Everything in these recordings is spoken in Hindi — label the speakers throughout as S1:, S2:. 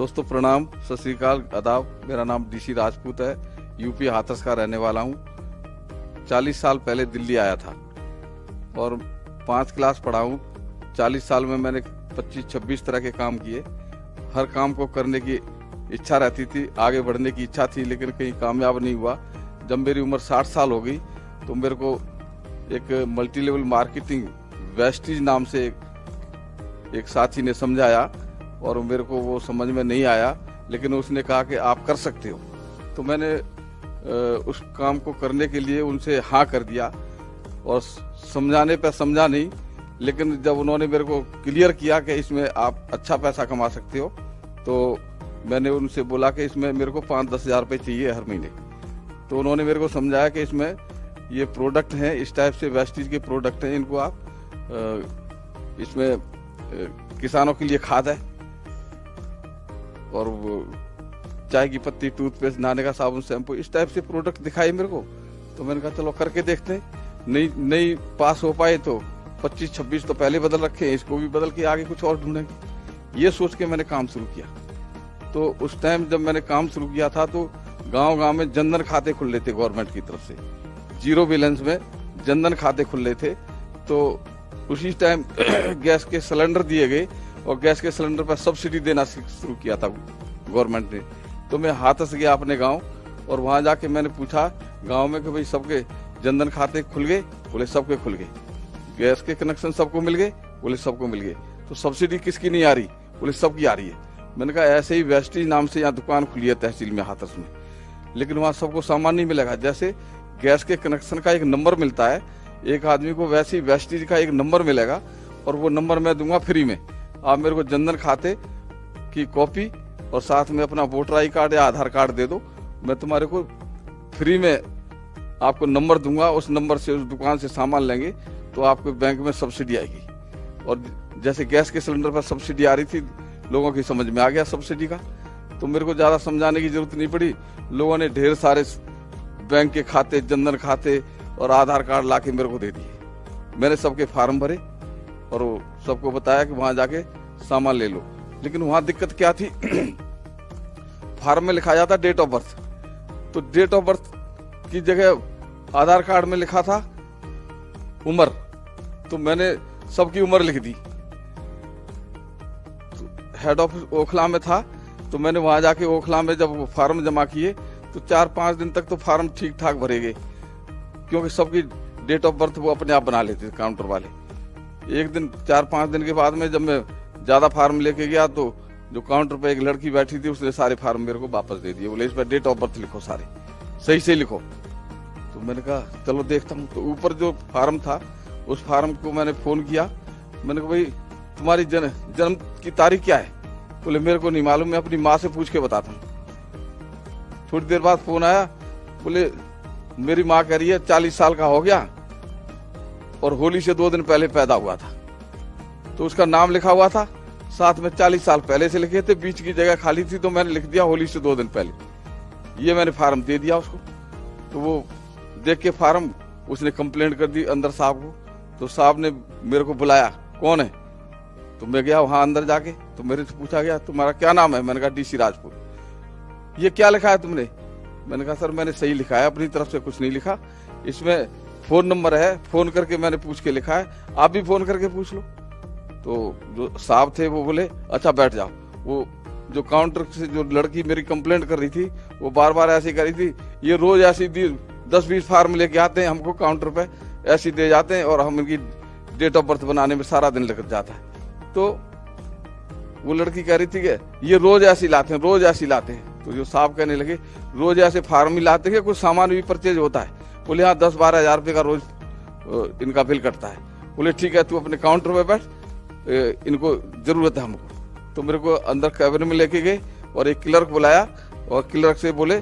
S1: दोस्तों प्रणाम, सत श्री अकाल, आदाब। मेरा नाम डीसी राजपूत है, यूपी हाथरस का रहने वाला हूँ। 40 साल पहले दिल्ली आया था और 5 क्लास पढ़ा हूँ। 40 साल में मैंने 25-26 तरह के काम किए। हर काम को करने की इच्छा रहती थी, आगे बढ़ने की इच्छा थी, लेकिन कहीं कामयाब नहीं हुआ। जब मेरी उम्र 60 साल हो गई तो मेरे को एक मल्टी लेवल मार्केटिंग वेस्टीज नाम से एक साथी ने समझाया और मेरे को वो समझ में नहीं आया, लेकिन उसने कहा कि आप कर सकते हो। तो मैंने उस काम को करने के लिए उनसे हाँ कर दिया और समझाने पे समझा नहीं, लेकिन जब उन्होंने मेरे को क्लियर किया कि इसमें आप अच्छा पैसा कमा सकते हो, तो मैंने उनसे बोला कि इसमें मेरे को 5-10 हज़ार रुपये चाहिए हर महीने। तो उन्होंने मेरे को समझाया कि इसमें ये प्रोडक्ट हैं, इस टाइप से वेस्टीज के प्रोडक्ट हैं, इनको आप इसमें किसानों के लिए खाद है और वो चाय की पत्ती, टूथपेस्ट, नहाने का साबुन, शैम्पू, इस टाइप से प्रोडक्ट दिखाई मेरे को। तो मैंने कहा चलो करके देखते हैं। नहीं पास हो पाए तो 25-26 तो पहले बदल रखे हैं, इसको भी बदल के आगे कुछ और ढूंढेंगे। ये सोच के मैंने काम शुरू किया। तो उस टाइम जब मैंने काम शुरू किया था तो गांव-गांव में जनधन खाते खुल रहे थे गवर्नमेंट की तरफ से, जीरो बैलेंस में जनधन खाते खुल रहे थे। तो उसी टाइम गैस के सिलेंडर दिए गए और गैस के सिलेंडर पर सब्सिडी देना शुरू किया था गवर्नमेंट ने। तो मैं हाथरस गया अपने गांव और वहां जाके मैंने पूछा गांव में कि भाई सबके जनधन खाते खुल गए? बोले सबके खुल गए। गैस के कनेक्शन सबको मिल गए? बोले सबको मिल गए। तो सब्सिडी किसकी नहीं आ रही? बोले सबकी आ रही है। मैंने कहा ऐसे ही वेस्टीज नाम से यहाँ दुकान खुली है तहसील में हाथरस में, लेकिन वहाँ सबको सामान नहीं मिलेगा। जैसे गैस के कनेक्शन का एक नंबर मिलता है एक आदमी को, वैसे ही वेस्टीज का एक नंबर मिलेगा और वो नंबर मैं दूंगा फ्री में। आप मेरे को जनधन खाते की कॉपी और साथ में अपना वोटर आई कार्ड या आधार कार्ड दे दो, मैं तुम्हारे को फ्री में आपको नंबर दूंगा। उस नंबर से उस दुकान से सामान लेंगे तो आपके बैंक में सब्सिडी आएगी। और जैसे गैस के सिलेंडर पर सब्सिडी आ रही थी, लोगों की समझ में आ गया सब्सिडी का, तो मेरे को ज्यादा समझाने की जरूरत नहीं पड़ी। लोगों ने ढेर सारे बैंक के खाते, जनधन खाते और आधार कार्ड लाके मेरे को दे दिए। मैंने सबके फार्म भरे और सबको बताया कि वहां जाके सामान ले लो। लेकिन वहां दिक्कत क्या थी, फार्म में लिखा जाता डेट ऑफ बर्थ, तो डेट ऑफ बर्थ की जगह आधार कार्ड में लिखा था उम्र, तो मैंने सबकी उम्र लिख दी। तो हेड ऑफिस ओखला में था, तो मैंने वहां जाके ओखला में जब वो फार्म जमा किए तो 4-5 दिन तक तो फार्म ठीक ठाक भरे गए, क्योंकि सबकी डेट ऑफ बर्थ वो अपने आप बना लेते थे काउंटर वाले। एक दिन 4-5 दिन के बाद में जब मैं ज्यादा फार्म लेके गया तो जो काउंटर पे एक लड़की बैठी थी उसने सारे फार्म मेरे को वापस दे दिए। बोले इस पर डेट ऑफ बर्थ लिखो, सारे सही से लिखो। तो मैंने कहा चलो देखता हूँ। तो ऊपर जो फार्म था उस फार्म को मैंने फोन किया। मैंने कहा भाई तुम्हारी जन्म की तारीख क्या है? बोले मेरे को नहीं मालूम, मैं अपनी माँ से पूछ के बताता हूँ। थोड़ी देर बाद फोन आया, बोले मेरी माँ कह रही है 40 साल का हो गया और होली से 2 दिन पहले पैदा हुआ था। तो उसका नाम लिखा हुआ था, साथ में 40 साल पहले से लिखे थे, बीच की जगह खाली थी तो मैंने लिख दिया होली से 2 दिन पहले। ये मैंने फार्म दे दिया उसको। तो वो देख के फार्म उसने कंप्लेंट कर दी अंदर साहब को। तो साहब ने मेरे को बुलाया, कौन है? तो मैं गया वहां अंदर जाके, तो मेरे से पूछा गया तुम्हारा क्या नाम है? मैंने कहा डीसी राजपूत। ये क्या लिखा है तुमने? मैंने कहा सर मैंने सही लिखा है, अपनी तरफ से कुछ नहीं लिखा, इसमें फोन नंबर है, फोन करके मैंने पूछ के लिखा है, आप भी फोन करके पूछ लो। तो जो साहब थे वो बोले अच्छा बैठ जाओ। वो जो काउंटर से जो लड़की मेरी कंप्लेंट कर रही थी वो बार बार ऐसी कर रही थी, ये रोज ऐसी 10-20 फार्म लेके आते हैं हमको काउंटर पे, ऐसी दे जाते हैं और हम इनकी डेट ऑफ बर्थ बनाने में सारा दिन लग जाता है। तो वो लड़की कह रही थी कि ये रोज ऐसी लाते हैं, रोज ऐसी लाते हैं। तो जो साहब कहने लगे रोज ऐसे फार्म ही लाते हैं, कुछ सामान भी परचेज होता है? बोले हाँ 10-12 हज़ार रुपये का रोज इनका बिल कटता है। बोले ठीक है तू अपने काउंटर पे बैठ, इनको जरूरत है हमको। तो मेरे को अंदर कैबिन में लेके गए और एक क्लर्क बुलाया और क्लर्क से बोले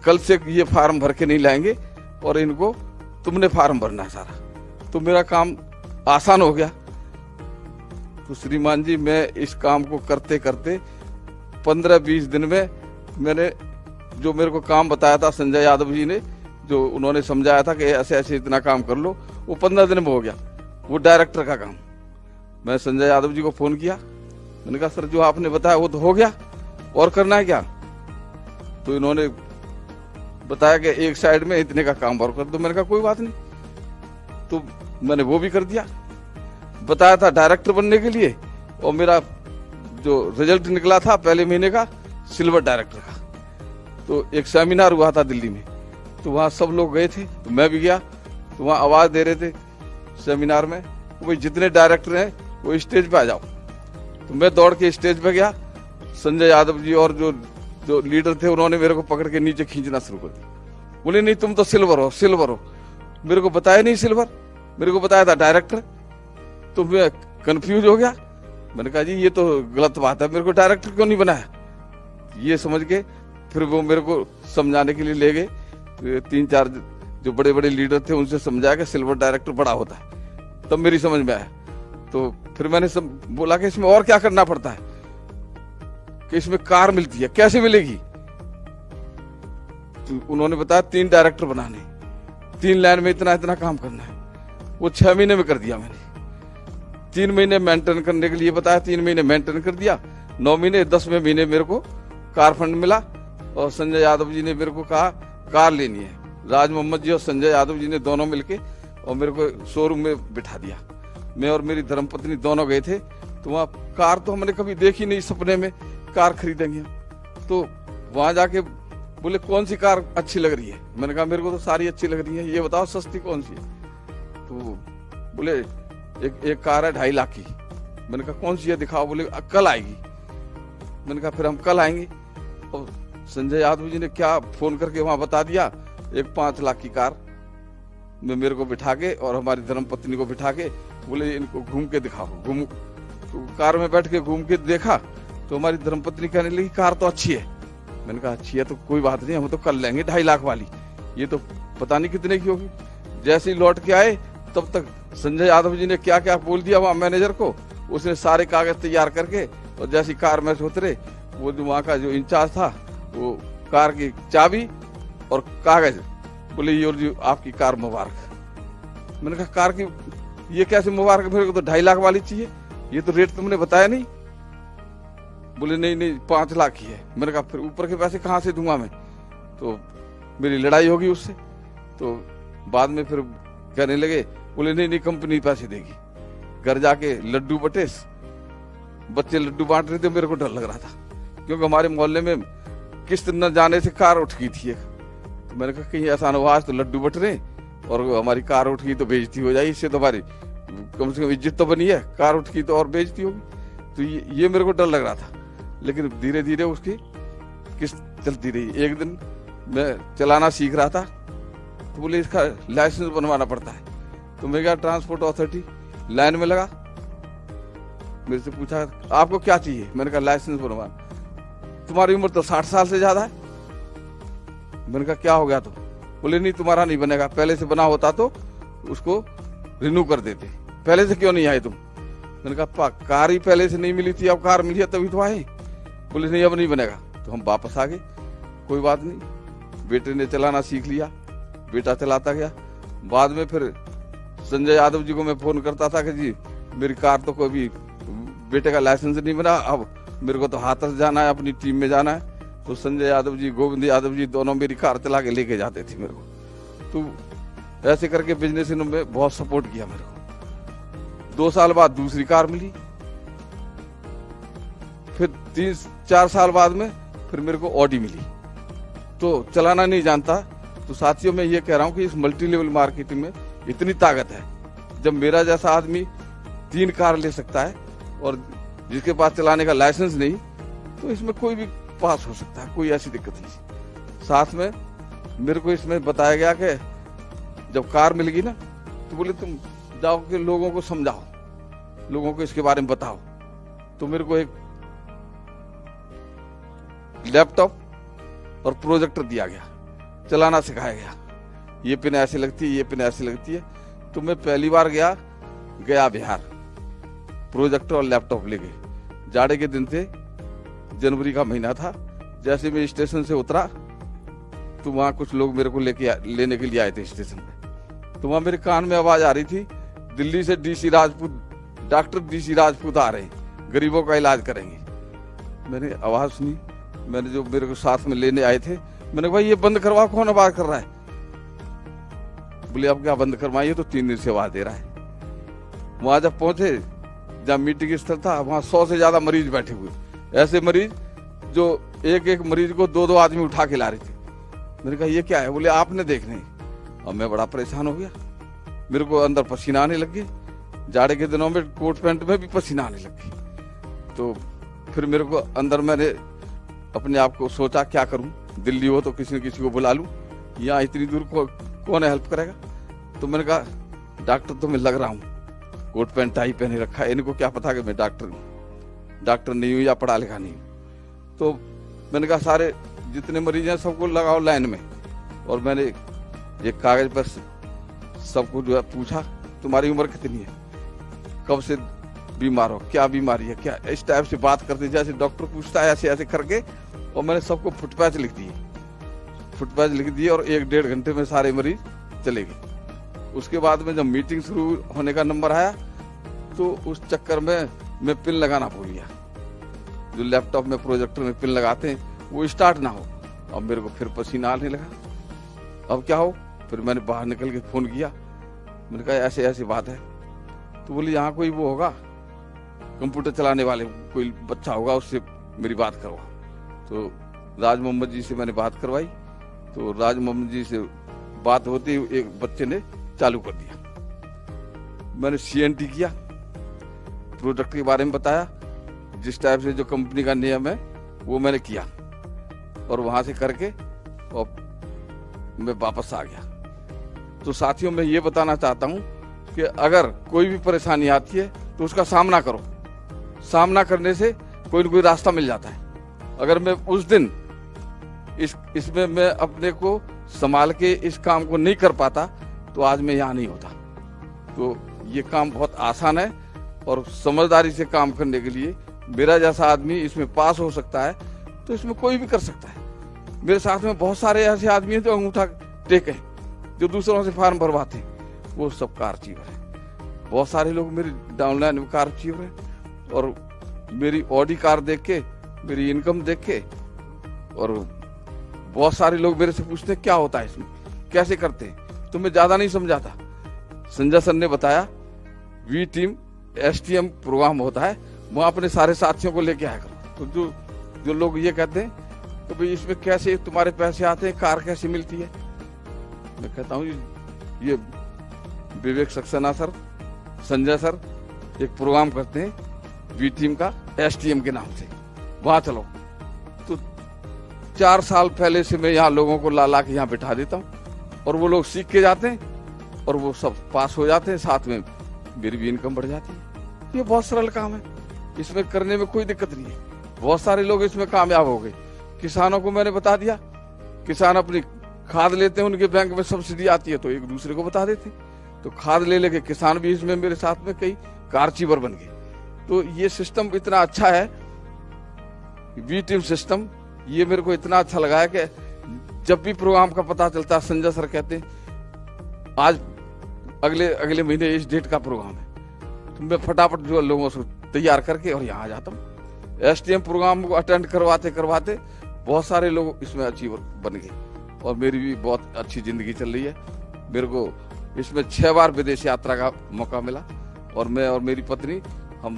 S1: कल से ये फार्म भर के नहीं लाएंगे और इनको तुमने फार्म भरना है सारा। तो मेरा काम आसान हो गया। तो श्रीमान जी मैं इस काम को करते करते 15-20 दिन में मैंने जो मेरे को काम बताया था संजय यादव जी ने, जो उन्होंने समझाया था कि ऐसे ऐसे इतना काम कर लो, वो 15 दिन में हो गया वो डायरेक्टर का काम। मैं संजय यादव जी को फोन किया, मैंने कहा सर जो आपने बताया वो तो हो गया। और करना है क्या? तो इन्होंने बताया कि एक साइड में इतने का काम और कर दो। मैंने कहा कोई बात नहीं, तो मैंने वो भी कर दिया। बताया था डायरेक्टर बनने के लिए, और मेरा जो रिजल्ट निकला था पहले महीने का सिल्वर डायरेक्टर का। तो एक सेमिनार हुआ था दिल्ली में, तो वहाँ सब लोग गए थे, तो मैं भी गया। तो वहाँ आवाज दे रहे थे सेमिनार में, वो जितने डायरेक्टर हैं वो स्टेज पे आ जाओ। तो मैं दौड़ के स्टेज पे गया। संजय यादव जी और जो लीडर थे उन्होंने मेरे को पकड़ के नीचे खींचना शुरू कर दिया। बोले नहीं तुम तो सिल्वर हो, सिल्वर हो। मेरे को बताया नहीं सिल्वर, मेरे को बताया था डायरेक्टर। तो मैं कंफ्यूज हो गया। मैंने कहा जी ये तो गलत बात है, मेरे को डायरेक्टर क्यों नहीं बनाया? ये समझ के फिर वो मेरे को समझाने के लिए ले गए। 3-4 जो बड़े बड़े लीडर थे उनसे समझाया कि सिल्वर डायरेक्टर बड़ा होता है, तब मेरी समझ में आया। तो फिर मैंने बोला कि इसमें और क्या करना पड़ता है, कि इसमें कार मिलती है, कैसे मिलेगी? तो उन्होंने बताया 3 डायरेक्टर बनाने, 3 लाइन में इतना इतना काम करना है। वो 6 महीने में कर दिया मैंने। 3 महीने मेंटेन करने के लिए बताया, 3 महीने मेंटेन कर दिया। 9 महीने 10वें महीने मेरे को कार फंड मिला, और संजय यादव जी ने मेरे को कहा कार लेनी है। राज मोहम्मद जी और संजय यादव जी ने दोनों मिलके और मेरे को शोरूम में बिठा दिया। मैं और मेरी धर्मपत्नी दोनों गए थे। तो वहाँ कार तो हमने कभी देखी नहीं, सपने में कार खरीदेंगे। तो वहां जाके बोले कौन सी कार अच्छी लग रही है? मैंने कहा मेरे को तो सारी अच्छी लग रही है, ये बताओ सस्ती कौन सी है? तो बोले एक कार है 2.5 लाख की। मैंने कहा कौन सी है दिखाओ। बोले कल आएगी। मैंने कहा फिर हम कल आएंगे। और संजय यादव जी ने क्या फोन करके वहां बता दिया, एक 5 लाख की कार में मेरे को बिठा के और हमारी धर्मपत्नी को बिठा के बोले इनको घूम के दिखाओ। तो कार में बैठ के घूम के देखा, तो हमारी धर्मपत्नी कहने लगी कार तो अच्छी है। मैंने कहा अच्छी है तो कोई बात नहीं, हम तो कर लेंगे 2.5 लाख वाली, ये तो पता नहीं कितने की होगी। जैसे ही लौट के आए तब तक संजय यादव जी ने क्या क्या बोल दिया वहां मैनेजर को। उसने सारे कागज तैयार करके, और जैसी कार में से उतरे, वो जो वहां का जो इंचार्ज था, वो कार की चाबी और कागज, बोले ये जी आपकी कार मुबारक। मैंने कहा कार की ये कैसे मुबारक, मेरे को तो 2.5 लाख वाली चाहिए, ये तो रेट तुमने बताया नहीं। बोले नहीं 5 लाख की है। मैंने कहा फिर ऊपर के पैसे कहाँ से दूंगा मैं? तो मेरी लड़ाई होगी उससे। तो बाद में फिर कहने लगे, बोले नहीं कंपनी पैसे देगी। घर जाके लड्डू बटे, बच्चे लड्डू बांट रहे थे, मेरे को डर लग रहा था, क्योंकि हमारे मोहल्ले में किस्त न जाने से कार उठ गई थी। तो मैंने कहा कहीं ऐसा न हुआ, आज तो लड्डू बट रहे और हमारी कार उठ गई तो बेइज्जती हो जाएगी, इससे तो हमारी कम से कम इज्जत तो बनी है, कार उठ गई तो और बेइज्जती होगी। तो ये मेरे को डर लग रहा था। लेकिन धीरे धीरे उसकी किस्त चलती रही। एक दिन मैं चलाना सीख रहा था, तो बोले इसका लाइसेंस बनवाना पड़ता है। तो मैं गया ट्रांसपोर्ट अथॉरिटी, लाइन में लगा, मेरे से पूछा आपको क्या चाहिए? मैंने कहा लाइसेंस बनवाना। तुम्हारी उम्र तो 60 साल से ज्यादा है। मैंने कहा क्या हो गया? तो बोले नहीं तुम्हारा नहीं बनेगा, पहले से बना होता तो उसको रिन्यू कर देते, पहले से क्यों नहीं आए तुम? मैंने कहा कार ही पहले से नहीं मिली थी, अब कार मिली है तभी तो आए। बोले नहीं अब नहीं बनेगा। तो हम वापस आ गए। कोई बात नहीं, बेटे ने चलाना सीख लिया, बेटा चलाता गया। बाद में फिर संजय यादव जी को मैं फोन करता था कि जी मेरी कार तो कोई बेटे का लाइसेंस नहीं बना, अब मेरे को तो हाथरस जाना है, अपनी टीम में जाना है। तो संजय यादव जी, गोविंद यादव जी दोनों मेरी कार चला के लेके जाते थे मेरे को। तो ऐसे करके बिजनेस में बहुत सपोर्ट किया मेरे को। 2 साल बाद दूसरी कार मिली, फिर 3-4 साल बाद में फिर मेरे को ऑडी मिली। तो चलाना नहीं जानता। तो साथियों मैं ये कह रहा हूँ कि इस मल्टी लेवल मार्केटिंग में इतनी ताकत है, जब मेरा जैसा आदमी 3 कार ले सकता है और जिसके पास चलाने का लाइसेंस नहीं, तो इसमें कोई भी पास हो सकता है, कोई ऐसी दिक्कत नहीं। साथ में मेरे को इसमें बताया गया कि जब कार मिल गई ना, तो बोले तुम जाओ के लोगों को समझाओ, लोगों को इसके बारे में बताओ। तो मेरे को एक लैपटॉप और प्रोजेक्टर दिया गया, चलाना सिखाया गया, ये पिन ऐसे लगती है, ये पिन ऐसे लगती है। तो मैं पहली बार गया बिहार, प्रोजेक्टर और लैपटॉप ले गए। जाड़े के दिन थे, जनवरी का महीना था। जैसे मैं स्टेशन से उतरा तो वहां कुछ लोग मेरे को लेने के लिए आए थे स्टेशन पे। तो वहां मेरे कान में आवाज आ रही थी, दिल्ली से DC Rajput, doctor DC Rajput आ रहे हैं, गरीबों का इलाज करेंगे। मैंने आवाज सुनी, मैंने जो मेरे को साथ में लेने आए थे, मैंने कहा भाई ये बंद करवा, कौन आवाज कर रहा है? बोले अब क्या बंद करवाइए, तो 3 दिन से आवाज दे रहा है। वहां जब पहुंचे, जहाँ मीटिंग स्थल था, वहां 100 से ज्यादा मरीज बैठे हुए, ऐसे मरीज जो एक मरीज को 2-2 आदमी उठा के ला रहे थे। मैंने कहा ये क्या है? बोले आपने देखने। अब मैं बड़ा परेशान हो गया, मेरे को अंदर पसीना आने लग गए, जाड़े के दिनों में कोट पैंट में भी पसीना आने लग गई। तो फिर मेरे को अंदर, मैंने अपने आप को सोचा क्या करूं, दिल्ली हो तो किसी न किसी को बुला लूं, यहाँ इतनी दूर कौन हेल्प करेगा? तो मैंने कहा डॉक्टर तो मैं लग रहा हूँ, कोट पैंट टाई पहने रखा है, इनको क्या पता कि मैं डॉक्टर नहीं हूँ या पढ़ा लिखा नहीं हूँ। तो मैंने कहा सारे जितने मरीज हैं सबको लगाओ लाइन में, और मैंने एक कागज पर सबको जो है पूछा तुम्हारी उम्र कितनी है, कब से बीमार हो, क्या बीमारी है, क्या, इस टाइप से बात करते जैसे डॉक्टर पूछता है, ऐसे ऐसे करके। और मैंने सबको फुटपैच लिख दिए और 1-1.5 घंटे में सारे मरीज चले गए। उसके बाद में जब मीटिंग शुरू होने का नंबर आया तो उस चक्कर में मैं पिन लगाना भूल गया। जो लैपटॉप में प्रोजेक्टर में पिन लगाते हैं वो स्टार्ट ना हो। अब मेरे को फिर पसीना आने लगा, अब क्या हो? फिर मैंने बाहर निकल के फोन किया, मैंने कहा ऐसे ऐसी बात है। तो बोली यहाँ कोई वो होगा कंप्यूटर चलाने वाले, कोई बच्चा होगा, उससे मेरी बात करवा। तो राज मोहम्मद जी से मैंने बात करवाई। तो राज मोहम्मद जी से बात होती एक बच्चे ने चालू कर दिया। मैंने CNT किया, प्रोडक्ट के बारे में बताया, जिस टाइप से जो कंपनी का नियम है वो मैंने किया, और वहां से करके और मैं वापस आ गया। तो साथियों, मैं ये बताना चाहता हूं कि अगर कोई भी परेशानी आती है तो उसका सामना करो। सामना करने से कोई न कोई रास्ता मिल जाता है। अगर मैं उस दिन इसमें मैं अपने को संभाल के इस काम को नहीं कर पाता तो आज मैं यहाँ नहीं होता। तो ये काम बहुत आसान है, और समझदारी से काम करने के लिए मेरा जैसा आदमी इसमें पास हो सकता है, तो इसमें कोई भी कर सकता है। मेरे साथ में बहुत सारे ऐसे आदमी हैं जो अंगूठा टेक है, जो दूसरों से फॉर्म भरवाते हैं, वो सब कार अचीवर है। बहुत सारे लोग मेरी डाउनलाइन में कार अचीवर है, और मेरी ऑडी कार देख के, मेरी इनकम देख के, और बहुत सारे लोग मेरे से पूछते हैं क्या होता है इसमें, कैसे करते हैं। तो मैं ज्यादा नहीं समझाता। संजय सर ने बताया वी टीम STM प्रोग्राम होता है, वहां अपने सारे साथियों को लेके आया करो। तो जो लोग ये कहते हैं तो भाई इसमें कैसे तुम्हारे पैसे आते हैं, कार कैसे मिलती है, मैं कहता हूँ ये विवेक सक्सेना सर, संजय सर एक प्रोग्राम करते हैं वी टीम का STM के नाम से, वहां चलो। तो 4 साल पहले से मैं यहाँ लोगों को ला के यहाँ बिठा देता हूँ, और वो लोग सीख के जाते हैं और वो सब पास हो जाते हैं, साथ में मेरी भी इनकम बढ़ जाती है। ये बहुत सरल काम है, इसमें करने में कोई दिक्कत नहीं है। बहुत सारे लोग इसमें कामयाब हो गए। किसानों को मैंने बता दिया, किसान अपनी खाद लेते हैं, उनके बैंक में सब्सिडी आती है तो एक दूसरे को बता देते, तो खाद ले लेके किसान भी इसमें मेरे साथ में कई कार अचीवर बन गए। तो ये सिस्टम इतना अच्छा है, वी टीम सिस्टम, ये मेरे को इतना अच्छा लगा है कि जब भी प्रोग्राम का पता चलता है, संजय सर कहते हैं आज अगले महीने इस डेट का प्रोग्राम है, तो मैं फटाफट जो लोगों से तैयार करके और यहाँ आ जाता हूँ। STM प्रोग्राम को अटेंड करवाते बहुत सारे लोग इसमें अचीवर बन गए, और मेरी भी बहुत अच्छी जिंदगी चल रही है। मेरे को इसमें 6 बार विदेश यात्रा का मौका मिला, और मैं और मेरी पत्नी हम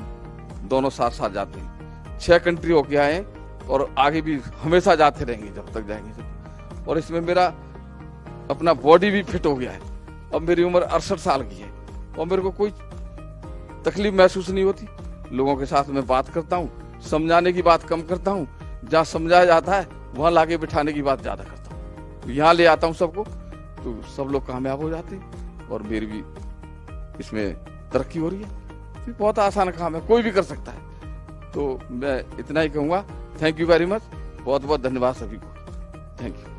S1: दोनों साथ साथ जाते हैं। 6 कंट्री होके आए हैं, और आगे भी हमेशा जाते रहेंगे जब तक जाएंगे। और इसमें मेरा अपना बॉडी भी फिट हो गया है। अब मेरी उम्र 68 साल की है, और मेरे को कोई तकलीफ महसूस नहीं होती। लोगों के साथ में बात करता हूँ, समझाने की बात कम करता हूँ, जहाँ समझाया जाता है वहां लाके बिठाने की बात ज्यादा करता हूँ। यहाँ ले आता हूँ सबको, तो सब लोग कामयाब हो जाते हैं, और मेरी भी इसमें तरक्की हो रही है। तो बहुत आसान काम है, कोई भी कर सकता है। तो मैं इतना ही कहूँगा। थैंक यू वेरी मच, बहुत बहुत धन्यवाद सभी को। Thank you.